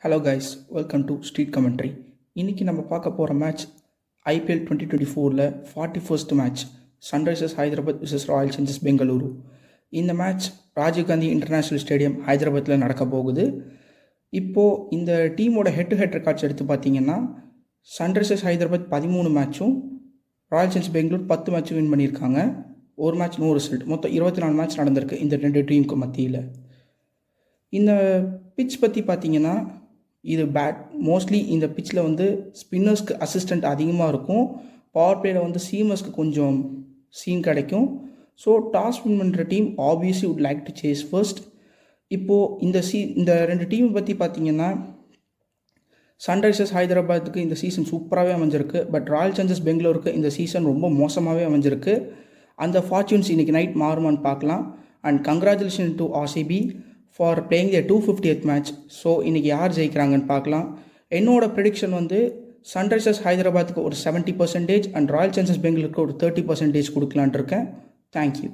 Hello guys, welcome to street commentary. இன்றைக்கி நம்ம பார்க்க போகிற match IPL 2024 41st match Sunrisers Hyderabad versus Royal Challengers Bengaluru. இந்த மேட்ச் ராஜீவ்காந்தி இன்டர்நேஷ்னல் ஸ்டேடியம் ஹைதராபாத்தில் நடக்க போகுது. இப்போது இந்த டீமோட ஹெட் டு ஹெட் ரெக்கார்ட்ஸ் எடுத்து பார்த்தீங்கன்னா சன்ரைசர்ஸ் ஹைதராபாத் 13 மேட்சும் ராயல் சேலஞ்சர்ஸ் பெங்களூர் 10 மேட்சும் வின் பண்ணியிருக்காங்க. ஒரு மேட்ச் நோ ரிசல்ட். மொத்தம் 24 மேட்ச் நடந்திருக்கு இந்த ரெண்டு டீமுக்கு மத்தியில். இந்த பிட்ச் பற்றி பார்த்தீங்கன்னா இது மோஸ்ட்லி இந்த பிச்சில் வந்து ஸ்பின்னர்ஸ்க்கு அசிஸ்டண்ட் அதிகமாக இருக்கும். பவர் பிளேயில் வந்து சீமர்ஸ்க்கு கொஞ்சம் சீன் கிடைக்கும். ஸோ டாஸ் வின் பண்ணுற team obviously would like to chase first. இப்போது இந்த ரெண்டு டீமை பற்றி பார்த்தீங்கன்னா சன்ரைசர்ஸ் ஹைதராபாத்துக்கு இந்த சீசன் சூப்பராகவே அமைஞ்சிருக்கு. பட் ராயல் சேலஞ்சர்ஸ் பெங்களூருக்கு இந்த சீசன் ரொம்ப மோசமாகவே அமைஞ்சிருக்கு. அந்த ஃபார்ச்சூன்ஸ் இன்றைக்கி நைட் மாறுமான்னு பார்க்கலாம். And congratulation to RCB for playing the 250th match. So இன்றைக்கி யார் ஜெயிக்கிறாங்கன்னு பார்க்கலாம். என்னோட ப்ரெடிக்ஷன் வந்து சன்ரைசர்ஸ் ஹைதராபாத்துக்கு ஒரு 70% அண்ட் ராயல் சேலஞ்சர்ஸ் பெங்களூருக்கு ஒரு 30% கொடுக்கலான் இருக்கேன். தேங்க்யூ.